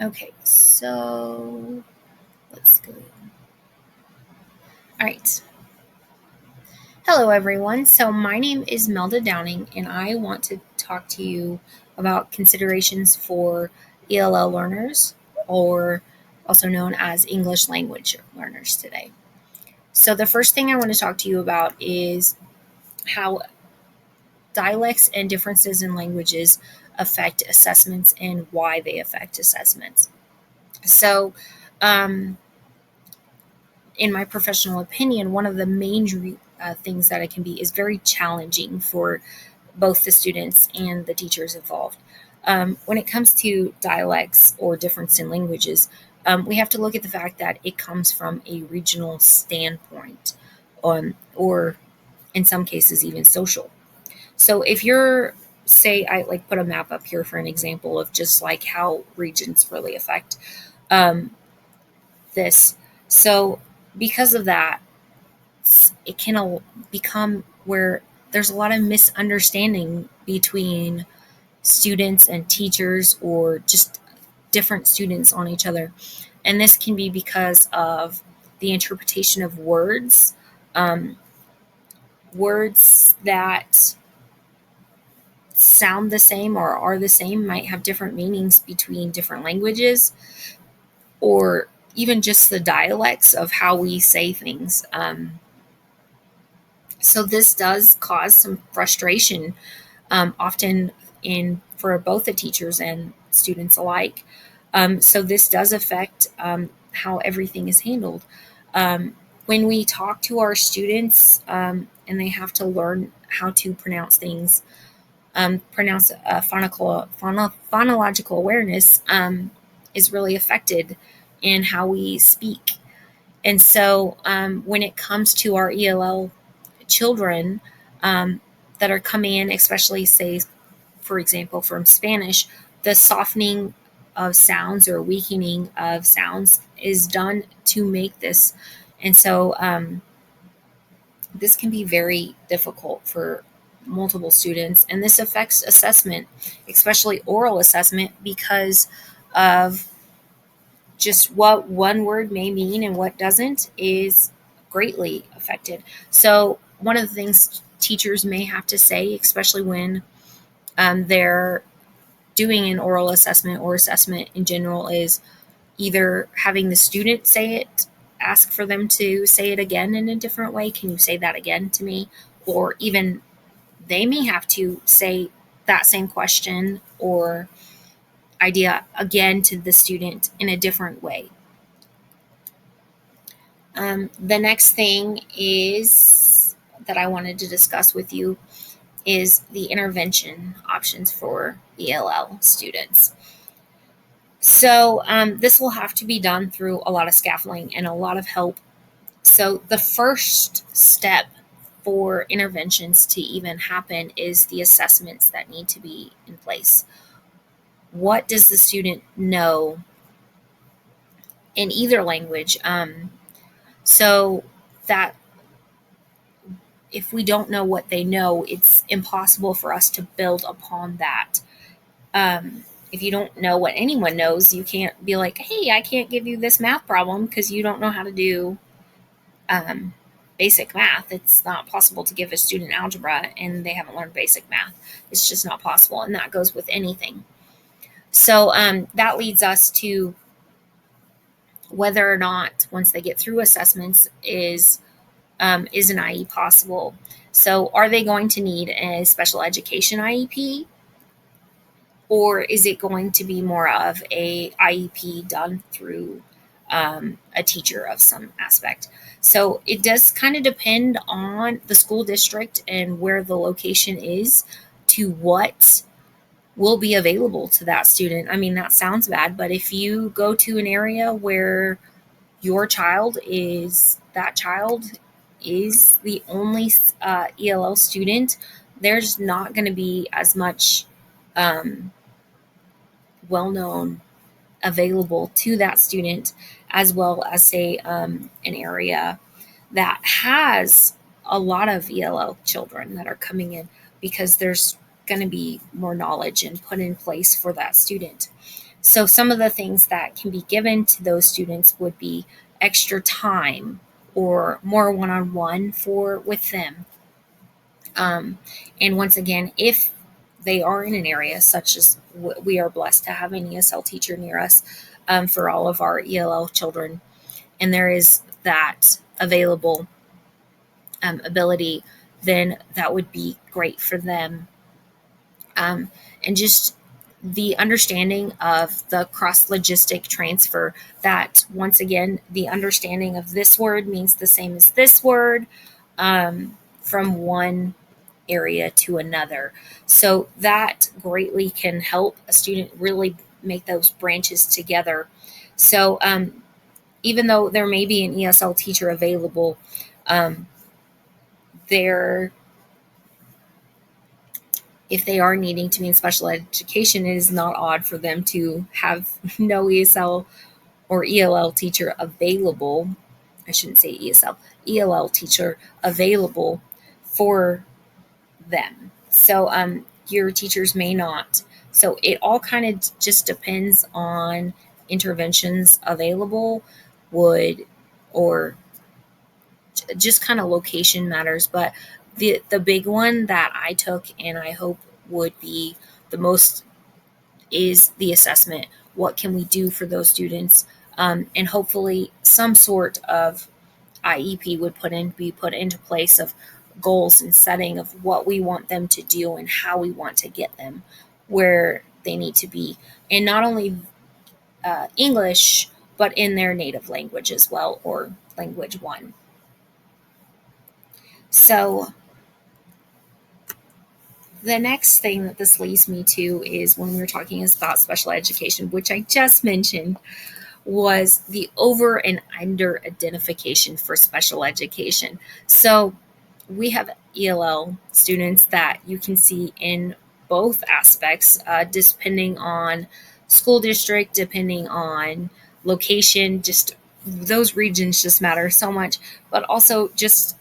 Okay, so let's go. All right. Hello, everyone. So, my name is Melda Downing, and I want to talk to you about considerations for ELL learners, or also known as English language learners today. So, the first thing I want to talk to you about is how dialects and differences in languages affect assessments and why they affect assessments. So, um, in my professional opinion, one of the main things that it can be is very challenging for both the students and the teachers involved. When it comes to dialects or difference in languages, we have to look at the fact that it comes from a regional standpoint, or in some cases, even social. So if you're, say, I like put a map up here for an example of just like how regions really affect um, this. So because of that, it can become where there's a lot of misunderstanding between students and teachers or just different students on each other. And this can be because of the interpretation of words, um, words that sound the same or are the same might have different meanings between different languages, or even just the dialects of how we say things. So this does cause some frustration, often in for both the teachers and students alike. So this does affect how everything is handled. When we talk to our students and they have to learn how to pronounce things, pronounce phonological awareness is really affected in how we speak. And so when it comes to our ELL children um, that are coming in, especially, say, for example, from Spanish, the softening of sounds or weakening of sounds is done to make this. And so this can be very difficult for multiple students. And this affects assessment, especially oral assessment, because of just what one word may mean and what doesn't is greatly affected. So, one of the things teachers may have to say, especially when they're doing an oral assessment or assessment in general, is either having the student say it, ask for them to say it again in a different way. Can you say that again to me? Or even they may have to say that same question or idea again to the student in a different way. The next thing is that I wanted to discuss with you is the intervention options for ELL students. So this will have to be done through a lot of scaffolding and a lot of help. So the first step for interventions to even happen is the assessments that need to be in place. What does the student know in either language? So that if we don't know what they know, it's impossible for us to build upon that. If you don't know what anyone knows, you can't be like, hey, I can't give you this math problem because you don't know how to do um, basic math. It's not possible to give a student algebra and they haven't learned basic math. It's just not possible. And that goes with anything. So that leads us to whether or not, once they get through assessments, is an IE possible? So, are they going to need a special education IEP, or is it going to be more of a IEP done through a teacher of some aspect? So, it does kind of depend on the school district and where the location is to what will be available to that student. I mean, that sounds bad, but if you go to an area where your child is that child is the only ELL student, there's not going to be as much um, well known available to that student, as well as, say, an area that has a lot of ELL children that are coming in, because there's going to be more knowledge and put in place for that student. So some of the things that can be given to those students would be extra time or more one-on-one for with them. And once again, if they are in an area such as we are blessed to have an ESL teacher near us for all of our ELL children, and there is that available ability, then that would be great for them. And just the understanding of the cross logistic transfer, that once again, the understanding of this word means the same as this word from one area to another. So that greatly can help a student really make those branches together. So even though there may be an ESL teacher available, um, there if they are needing to be in special education, it is not odd for them to have no ESL or ELL teacher available. I shouldn't say ESL, ELL teacher available for them. So your teachers may not. So it all kind of just depends on interventions available, would or just kind of location matters. But the big one that I took and I hope would be the most is the assessment. What can we do for those students? And hopefully some sort of IEP would be put into place of goals and setting of what we want them to do and how we want to get them where they need to be. And not only English, but in their native language as well, or language one. So the next thing that this leads me to is when we were talking about special education, which I just mentioned, was the over and under identification for special education. So we have ELL students that you can see in both aspects, depending on school district, depending on location, just those regions just matter so much, but also just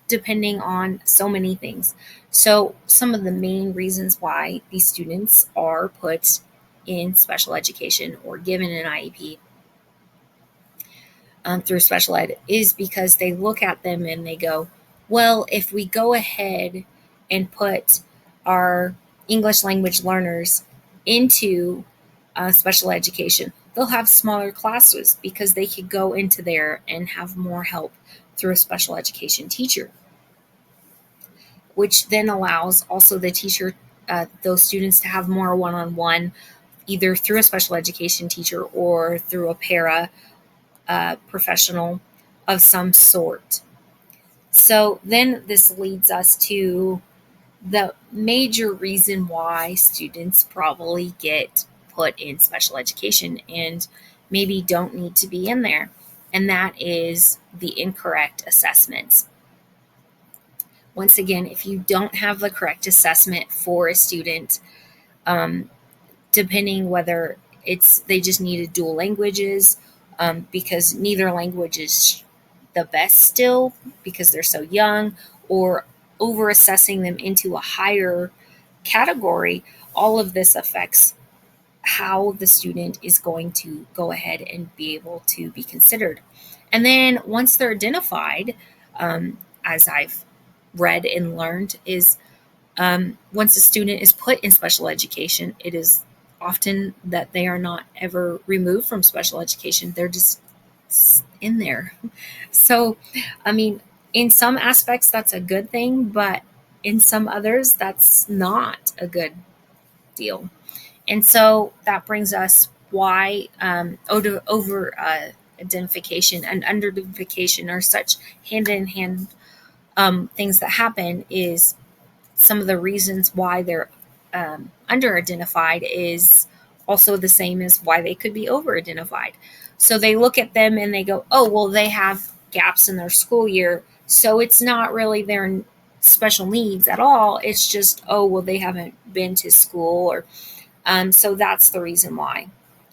depending on so many things. So, some of the main reasons why these students are put in special education or given an IEP through special ed is because they look at them and they go, well, if we go ahead and put our English language learners into special education, they'll have smaller classes because they could go into there and have more help through a special education teacher, which then allows also the teacher, those students to have more one on one, either through a special education teacher or through a para professional of some sort. So then this leads us to the major reason why students probably get put in special education and maybe don't need to be in there, and that is the incorrect assessments. Once again, if you don't have the correct assessment for a student, um, depending whether it's they just needed dual languages, because neither language is the best still because they're so young, or over assessing them into a higher category, all of this affects how the student is going to go ahead and be able to be considered. And then once they're identified, as I've read and learned, is once a student is put in special education, it is often that they are not ever removed from special education. They're just in there. So, I mean, in some aspects, that's a good thing, but in some others, that's not a good deal. And so that brings us why over identification and under identification are such hand in hand things that happen. Is some of the reasons why they're under identified is also the same as why they could be over identified. So they look at them and they go, oh, well, they have gaps in their school year. So it's not really their special needs at all. It's just, oh, well, they haven't been to school. Or so that's the reason why.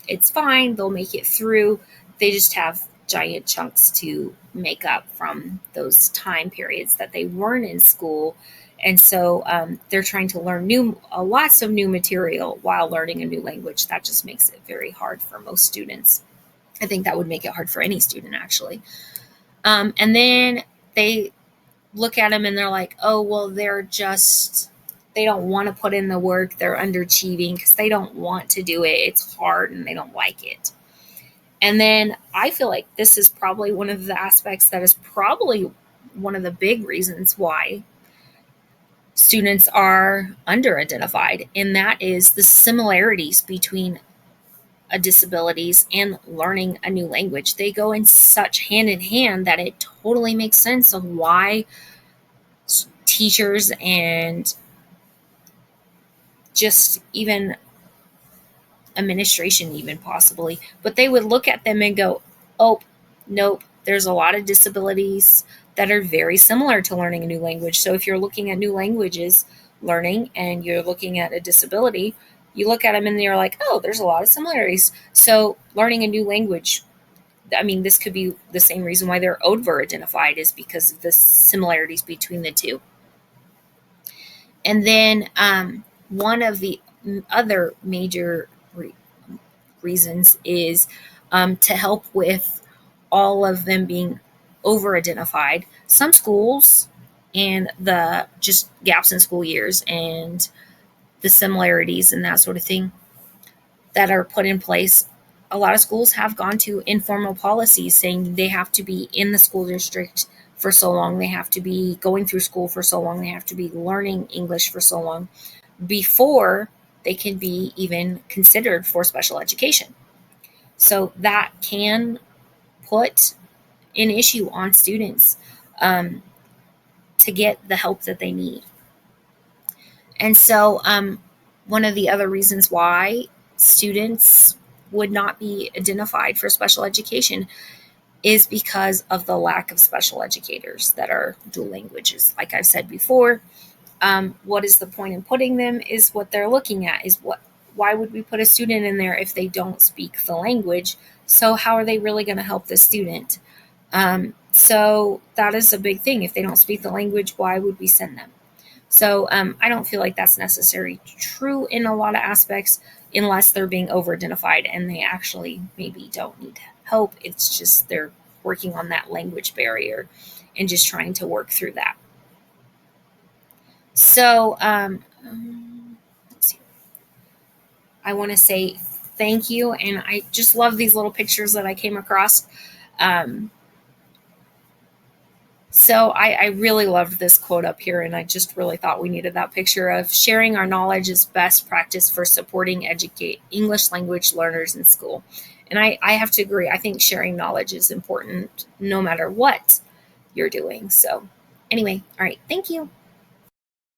It's fine. They'll make it through. They just have giant chunks to make up from those time periods that they weren't in school, And so they're trying to learn lots of new material while learning a new language. That just makes it very hard for most students. I think that would make it hard for any student, actually. And then they look at them and they're like, oh, well, they don't want to put in the work. They're underachieving because they don't want to do it. It's hard and they don't like it. And then I feel like this is probably one of the aspects that is probably one of the big reasons why students are under-identified, and that is the similarities between a disabilities and learning a new language. They go in such hand in hand that it totally makes sense of why teachers and just even administration, even possibly, but they would look at them and go, oh, nope, there's a lot of disabilities that are very similar to learning a new language. So if you're looking at new languages learning and you're looking at a disability, you look at them and you're like, oh, there's a lot of similarities. So learning a new language, I mean, this could be the same reason why they're over identified, is because of the similarities between the two. And then one of the other major reasons is to help with all of them being over identified. Some schools and the just gaps in school years and the similarities and that sort of thing that are put in place, a lot of schools have gone to informal policies saying they have to be in the school district for so long, they have to be going through school for so long, they have to be learning English for so long before they can be even considered for special education. So that can put an issue on students um, to get the help that they need. And so, one of the other reasons why students would not be identified for special education is because of the lack of special educators that are dual languages. Like I've said before, what is the point in putting them is what they're looking at is why would we put a student in there if they don't speak the language? So how are they really going to help the student? So that is a big thing. If they don't speak the language, why would we send them? So I don't feel like that's necessarily true in a lot of aspects unless they're being over identified and they actually maybe don't need help. It's just they're working on that language barrier and just trying to work through that. So let's see. I want to say thank you, and I just love these little pictures that I came across. Um, So I really loved this quote up here, and I just really thought we needed that picture of sharing our knowledge is best practice for supporting educate English language learners in school. And I have to agree. I think sharing knowledge is important no matter what you're doing. So anyway, all right. Thank you.